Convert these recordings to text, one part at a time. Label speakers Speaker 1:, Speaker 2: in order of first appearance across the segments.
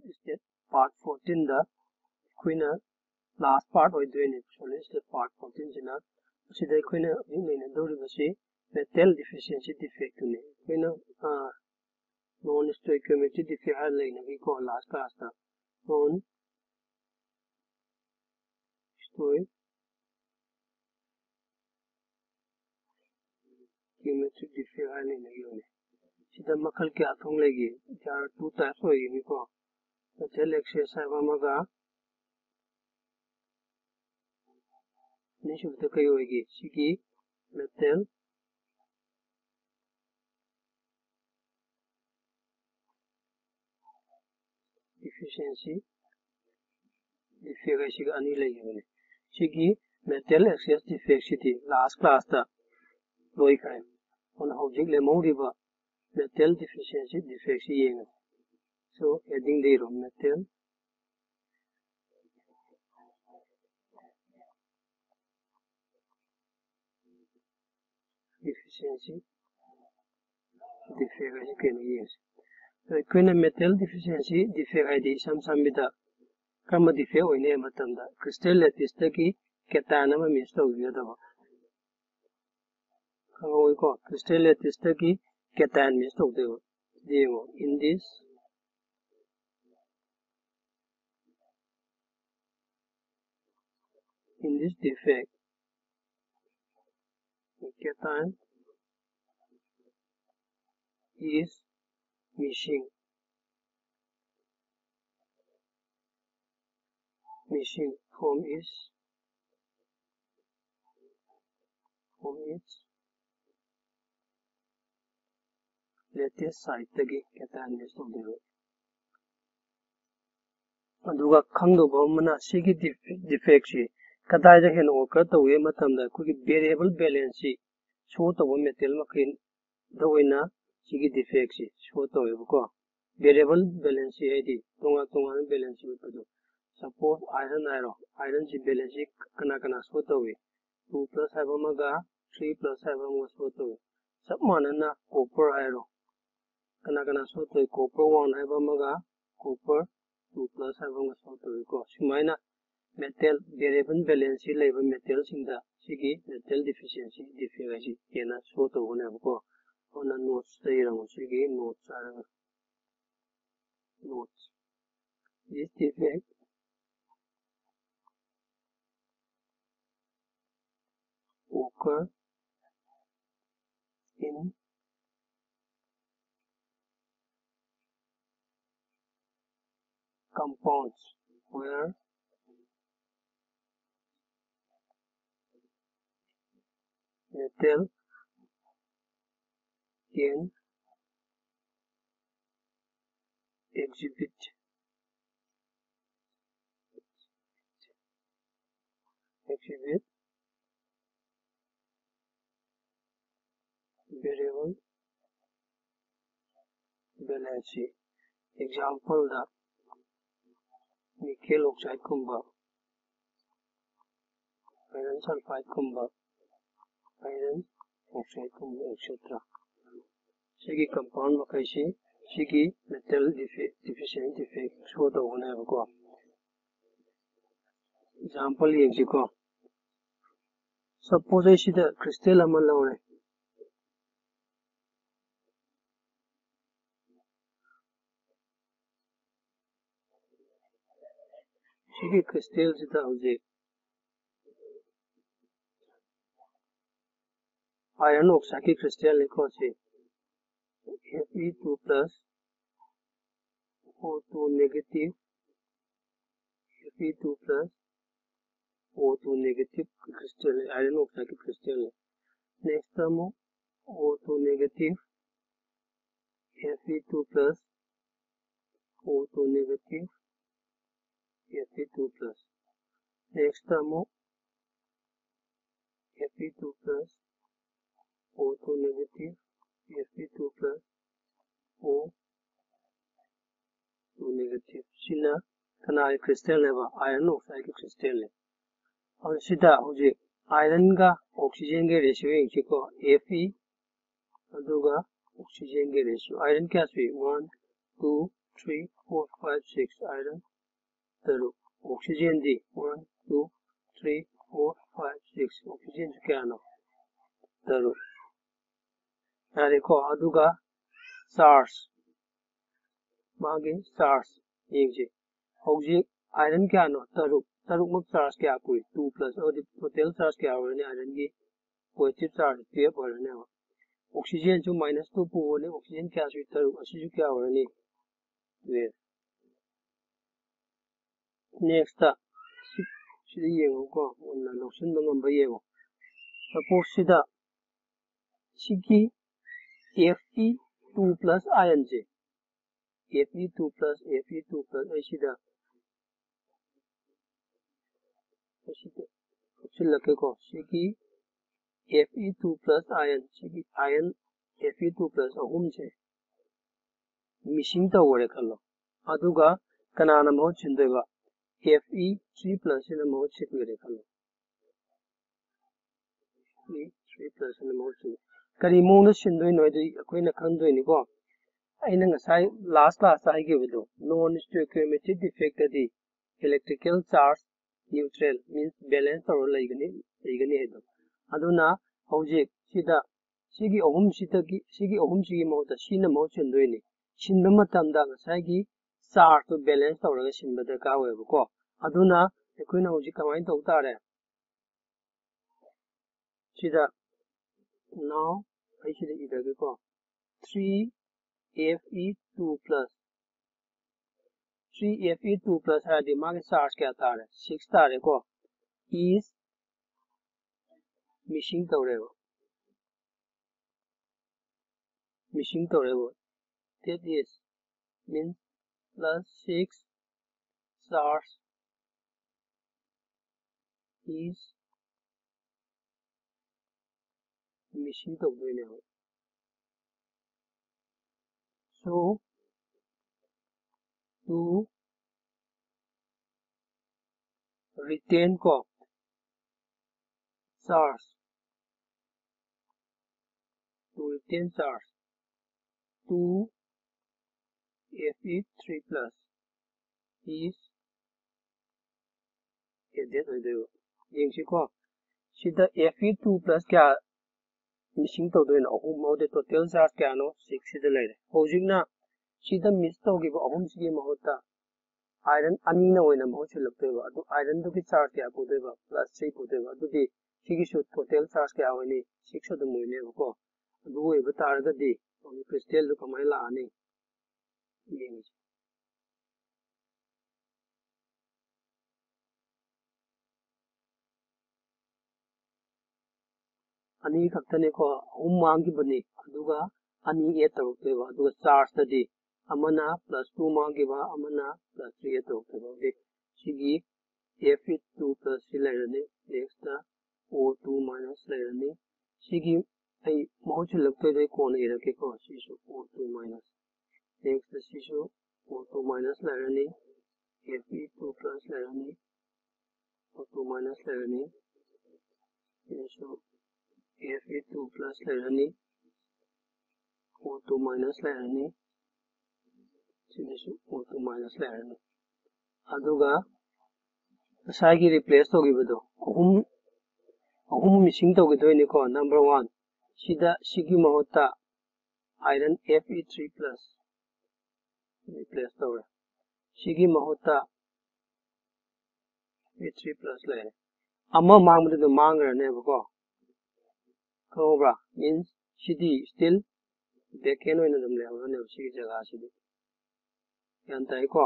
Speaker 1: is that part 14 the queen last part or doing it so is the part 14 jina see the queen in do metal deficiency defect ne queen non stoichiometry defect like we call last class the non stoichiometry defect like see the makal kya thong legi there are two types of we call metal excess amaga निशुद्ध कई होगी सिकी metal deficiency defect सिका अनी लगी होने सिकी metal excess defect city last class ता लोई करे उन हौजिक ले मौरिबा metal deficiency defect C येंगे so heading they row metal deficiency defect is can yes so when metal deficiency defect ID some bida kama defect oine matamda crystal lattice ki cation ma miss to yada ba kangoi ko crystal lattice ki cation miss to de in this defect cation is missing from its latest site tagi cation miss to de aduga khangdo bomana sigi defect si kadai da hen occur to we matamda ku variable balance si show to metal makin the wina sigi defect si show to we ko variable balance si id tonga balance si to suppose iron si balance kana show to we 2 plus maga 3 plus maga show to we sab manana copper iron kana show to copper 1 maga copper 2 plus maga show to we ko sumaina metal variable balance level metal sinda sigi metal deficiency defect kena show to one ko ona notes dai rang sigi notes this defect occur in compounds where metal can exhibit variable balance example the nickel oxide kumba iron sulfide kumba iron oxide kumba etc sigi compound makaisi sigi metal deficiency defect show to one ko example ye ko suppose I see the crystal amal laune sigi crystal sita hoje iron oxide की crystal लिखो से Fe2 plus O2 negative Fe2 plus O2 negative crystal iron oxide की crystal next term O2 negative Fe2 plus O2 negative Fe2 plus next term Fe2 plus O2 negative Fe2 plus O2 negative sina kana crystal leba iron oxide की crystal है और सीधा मुझे iron का oxygen के ratio है को Fe अदुगा oxygen के ratio iron क्या है 1 2 3 4 5 6 iron taruk oxygen di 1 2 3 4 5 6 oxygen kya no taruk yare ko aduga SARS mage SARS yengje hojik iron kya no taruk mak charge kya pui 2 plus or the total charge kya ho ne iron gi positive charge 12 ho ne oxygen जो -2 pu ne oxygen kya su taruk asi ju kya ho ne 12 next sida yengo ko onna lotion ngam ba yengo suppose sida sigi Fe2 plus ion je Fe2 plus asida chilake ko sigi Fe2 plus ion sigi ion Fe2 plus ahum je missing ta wore kallo aduga kanana mo chindeba Fe3 plus ina mo chikre kallo Fe3 plus ina mo chik kari mo na sindoi noi di akoina khandoi ni ko aina ngasai last ai ge bido non stoichiometric defect di electrical charge neutral means balance or laigani hedo aduna hojik sida sigi ohum sigi mo ta sina mo chindoi ni sinba matamda ngasai gi charge to balance tawraga sinba da ka webo ko aduna akoina hojik kamai taw tare sida now I should either go 3Fe2 plus 3Fe2 plus had the market charge kya tare 6 tare ko is missing tawrego that is means plus 6 charge is missing tawrego so to retain ko charge 2 Fe3 plus is added with the yengsi ko sida Fe2 plus kya missing tawdoin ahum mo de total charge kya no 6 sida leire hojikna sida miss tawgiba ahum sigi mahota iron ani na oina mo chilaktoiba adu iron du ki charge kya pudoiba plus 3 pudoiba adu di sigi su total charge kya hoini 6 adu moine ko adu oiba targa di crystal du kamai la ani yengi ani khaktane ko mangi bani aduga ani e tawtoiba aduga charge da di amana plus 2 mangi ba amana plus 3 e tawtoiba de sigi Fe2 plus silairani next O2 minus lairani sigi ai mochu laktoidai kona irake ko sisu O2 minus next sisu O2 minus lairani Fe2 plus lairani O2 minus lairani sisu Fe2 plus lairani O2 minus lairani sisu O2 minus lairani aduga asagi replace togibado ahum missing togidoi ko number 1 sida sigi mahota iron Fe3 plus replace tawra sigi mahota Fe3 plus laire amma mangmudu mangra ne ko cobra means sidi still dekeno ina dum lewa ne sigi jaga sidi yantai ko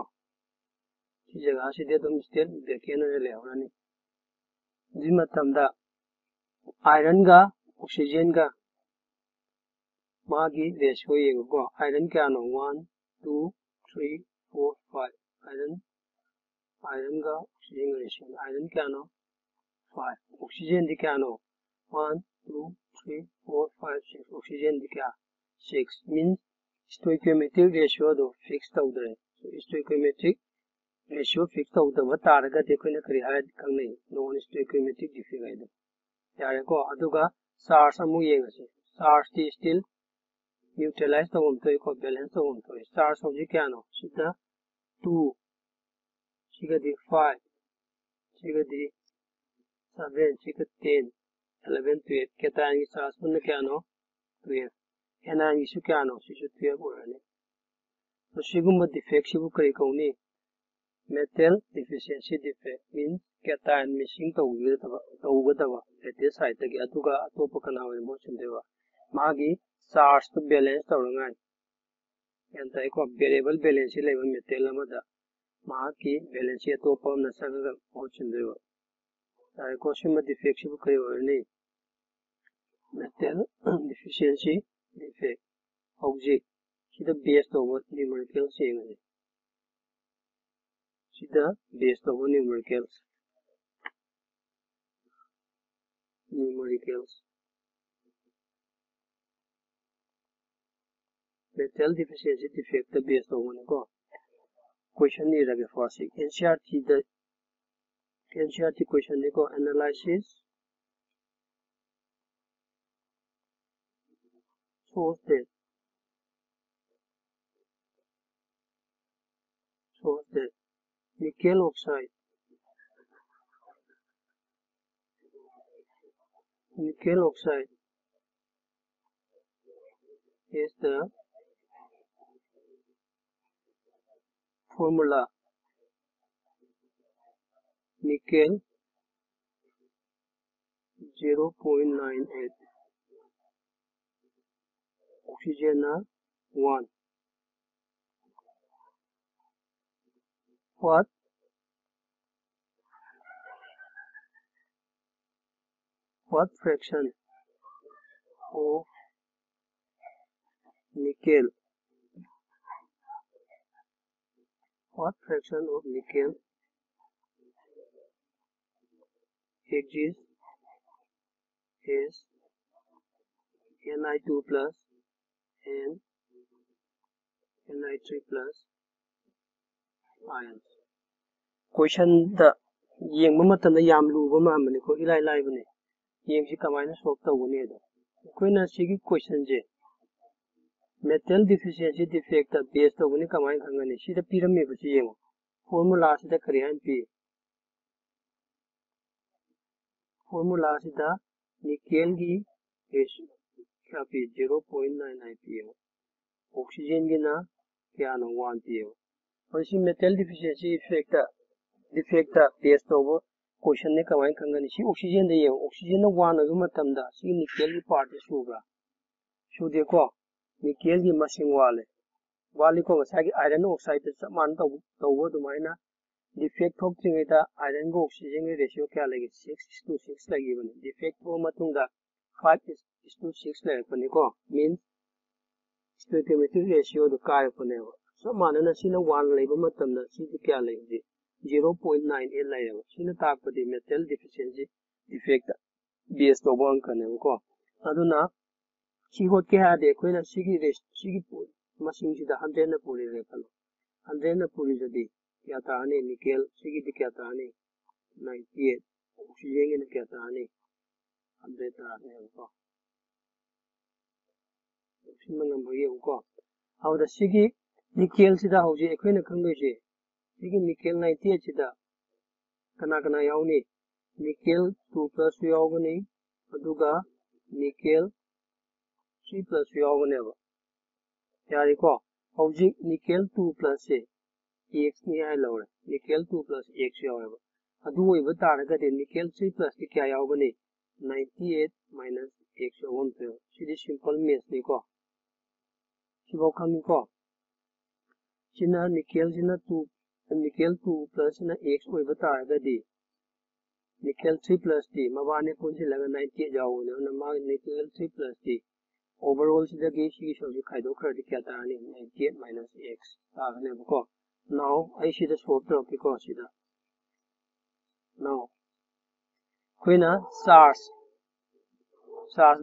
Speaker 1: si jaga sidi dum still dekeno ne lewa ne dimatamda iron ga oxygen ga magi ratio yengo ko iron kya no 1 2 3 4 5 iron ga oxygen ratio iron kya no 5 oxygen di kya no 1 2 3 4 5 6 oxygen di kya 6 means stoichiometric ratio do fixed tawdre so stoichiometric ratio fixed tawdaba taraga de koina kari hai kangnai non stoichiometric defect ai yare ko aduga SARS amu yengase SARS ti still neutralize to ko balance to charge of kano sida 2 siga di 5 siga di 7 siga 10 11 12 ketani charge punna kano 12 enani su kano su 12 orane so sigumba defect sibu kari kauni metal deficiency defect means ketan missing to ugadaba at this side tagi atuga atopa kana we mo chindewa magi charge to balance to rangai enta ko variable balance level metal amada magi balance atopa na saga mo chindewa ai ko sima defect sibu kari orane metal deficiency defect object sida based over numerical saying sida based over numericals metal deficiency defect based over ko question ni rage for sig NCRT question ni ko analysis shows that nickel oxide is the formula nickel 0.98 oxygen 1 what fraction of nickel exists is Ni2 plus and Ni3 plus ions question the yeng mamatana yam luba ma mani ko ilai lai bane yeng si kamaina solve tawune da koina sigi question je metal deficiency defect based tawune kamaina khangani sida pyramid busi yeng formula sida kariyan pi formula sida nickel gi is kya pi 0.99 pi oxygen gi na kya no 1 pi और इसी metal deficiency defect based over question ne kamai khangani si oxygen de ye oxygen na 1 ogu matamda si nickel gi part subra su de ko nickel gi masing wale ko sa gi iron oxide ta man to du maina defect thok thing da iron go oxygen gi ratio kya lagi 6:6 lagi bani defect ho matungda 5:6 lagi bani ko means stoichiometric ratio do kai bani so manana sina 1 laiba matamda si kya lagi 0.98 laiba sina takpadi metal deficiency defect based over kane ko aduna si hot ke ha de koina sigi machine sida 100 na puri re kalo 100 na puri jadi kya ta ane nickel sigi di kya ta ane 98 oxygen ne kya ta ane 100 ta ane ko sima number ye ko how the sigi nickel sida hoje ekoina khangbe je sigi nickel 98 sida kana yauni nickel 2 plus yawgani aduga nickel 3 plus yawgani ba yari ko hoje nickel 2 plus se x ni ai lawre nickel 2 plus x yawe ba adu oi ba taraga de nickel 3 plus ki kya yawgani 98 minus x yawon pe sidi simple math ni ko sibo khami ko sina nickel 2 plus na x oi ba taraga de nickel 3 plus d mabane punsi laga 98 jawo na ma nickel 3 plus d overall sida ge shi so ji khaido khar di kya ta ni 98 minus x ta ne ko now I see the solve to because sida now koina charge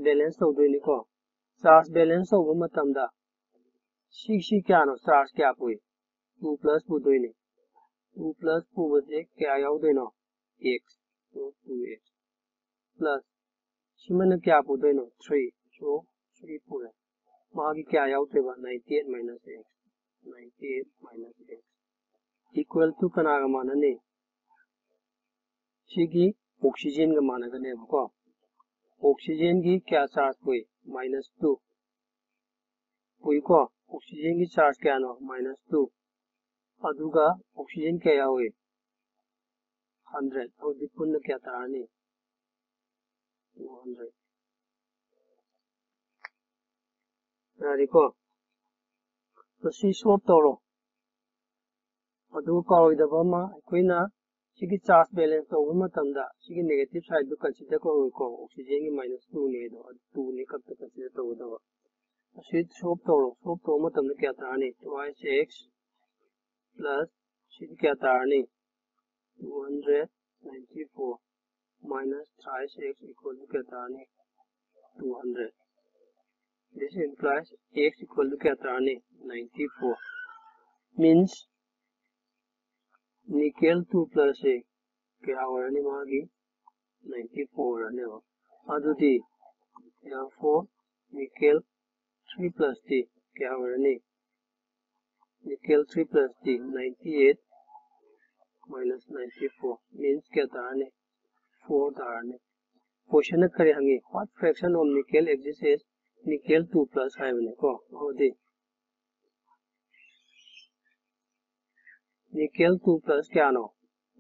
Speaker 1: balance to do ni ko charge balance to matamda shi kya no charge kya pui 2 plus pu do ni 2 plus pu je kya yaw do no x so 2x plus simana kya pu do no 3 so 3 pu मागी क्या याउतेबा 98 minus x 98 minus x equal to कनागा मानने सिगी oxygen का मानगने बको oxygen की क्या charge हुई -2 हुई को oxygen की चार्ज क्या नो -2 अदुगा ऑक्सीजन क्या यावे 100 और दिपुन क्या तारने 200 यारी को तो सी सोप तोरो अदु कारोइदबमा अखोइना सिगी चार्ज बैलेंस तो मतमदा सिगी नेगेटिव साइड दु कंसीडर को ऑक्सीजन की -2 ने दो 2 ने कब तक कंसीडर तो दो असी सोप तो मतमदा क्या तारने twice x plus सिगी क्या तारने 294 minus thrice x equal to क्या तारने 200 this implies x equal to क्या तारने 94 means nickel 2 plus a क्या होने मागी 94 रहने हो अदुदी यहाँ 4 nickel 3 plus d क्या होने nickel 3 plus d 98 minus 94 means क्या तारने 4 तारने क्वेश्चन करे हंगे what fraction of nickel exists as nickel 2 plus है बने को ओदे nickel 2 plus क्या नो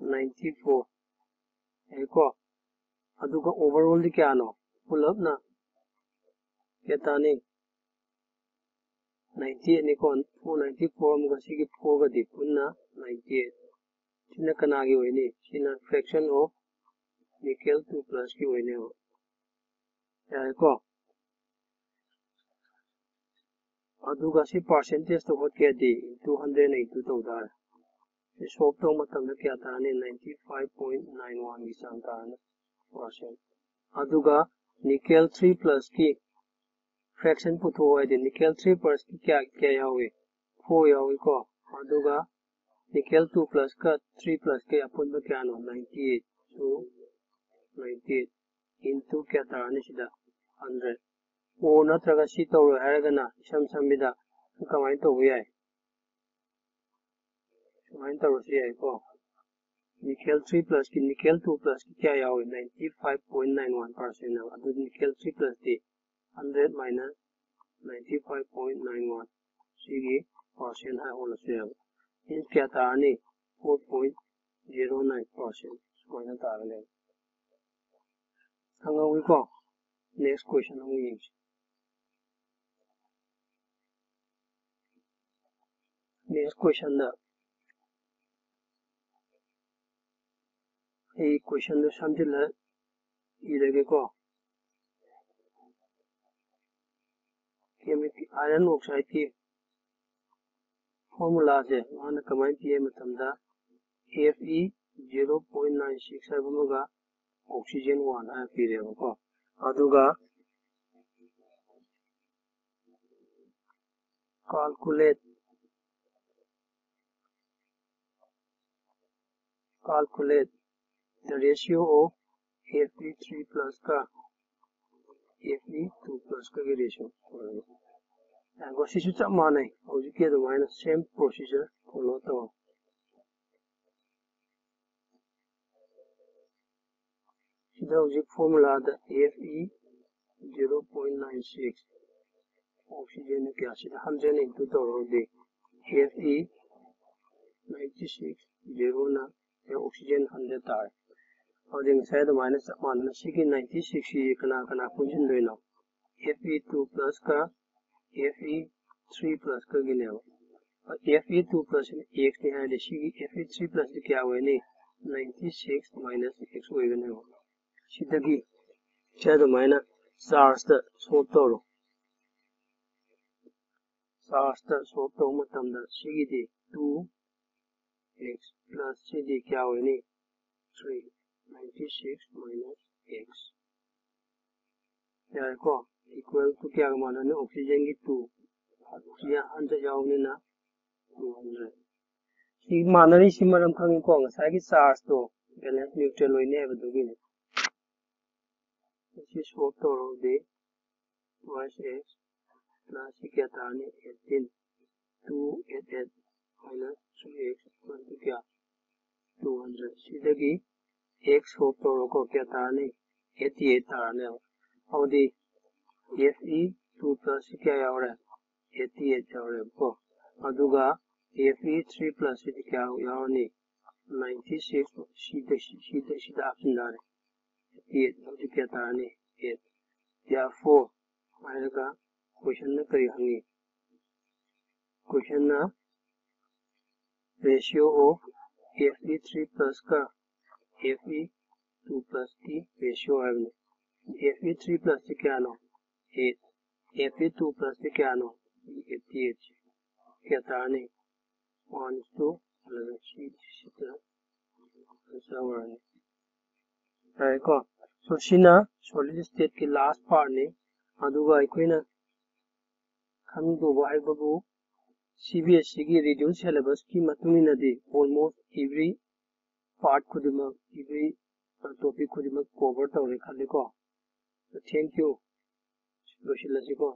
Speaker 1: 94 है को अदुगा ओवरऑल दी क्या नो पुल अप ना क्या ताने 98 ने को 494 मुगा सिगी 4 का दी पुन्ना 98 सिना कनागी होइने सिना फ्रैक्शन ऑफ nickel 2 plus की होइने हो है को अदुगा सी परसेंटेज तो होत के दी 282 तो उधार सोप तो मतलब क्या ताने 95.91 की संतान परसेंट अदुगा निकेल 3 प्लस की फ्रैक्शन पुथो है दे निकेल 3 प्लस की क्या क्या यावे 4 यावे को अदुगा निकेल 2 प्लस का 3 प्लस के अपन में क्या नो 98 so 98 into क्या ताने सीधा 100 ओ नत्रगा सी तो हैरगना सम संबिदा कमाई तो हुआ है कमाई तो रोसी है को निकेल 3 प्लस की निकेल 2 प्लस की क्या यावे 95.91% है अदु निकेल 3 प्लस दी 100 minus 95.91 सिगी परसेंट है होल से इन क्या ताने 4.09% माइनस तारले हंगा को नेक्स्ट क्वेश्चन हम ये नेक्स्ट क्वेश्चन दा ये क्वेश्चन दा समझला इलेगे को आयरन ऑक्साइड की फॉर्मूला से मान कमाई किए मतमदा Fe 0.96 है बमुगा ऑक्सीजन 1 है फिर को अदुगा calculate the ratio of Fe3 plus का Fe2 plus का की रेशियो एगो सिचु च माने और के दो माइनस सेम प्रोसीजर फॉलो तो सीधा उसी फॉर्मूला द Fe 0.96 ऑक्सीजन क्या सीधा 100 into तो दे Fe 96 0 ना ये ऑक्सीजन 100 तार और दिन शायद माइनस मानना सी की 96 ये कना फंक्शन लेना Fe2 plus का Fe3 plus का गिने और Fe2 plus x ने है देशी की Fe3 plus क्या हुए ने 96 minus x हुए गने हो सीधा की शायद माइनस चार्ज द सोतोरो मतलब द सी की 2x plus सी क्या हुए ने 3 96 minus x यार को इक्वल टू क्या माना ने ऑक्सीजन की 2 ऑक्सीजन 100 जाओगे ना 200 सी मानरी सिमरम खंग को ngसाई की चार्ज तो बैलेंस न्यूट्रल होइने है बदुगी ने इसी सोप तो रो दे twice x plus क्या तारने 18 288 minus 3x equal to क्या 200 सीधे x होप तो क्या तारने 88 तारने और दी FE 2 plus क्या यार 88 यार को अदुगा FE 3 plus क्या यार ने 96 सीधे ऑप्शन डाले 88 और क्या तारने 8 या 4 आएगा क्वेश्चन में करी होंगी क्वेश्चन ना रेशियो ऑफ FE3 प्लस का FE2 प्लस की रेशियो है FE3 प्लस से क्या नो 8 FE2 प्लस से क्या नो 88 क्या था नहीं 1:11 को so सिना solid state की last part ने अदुगा इक्वेना खंडो वाई बबू CBSE की reduced syllabus की मतुनी नदी almost every part खुदिमक every topic खुदिमक cover तौरे खाली को thank you लोशिला जी को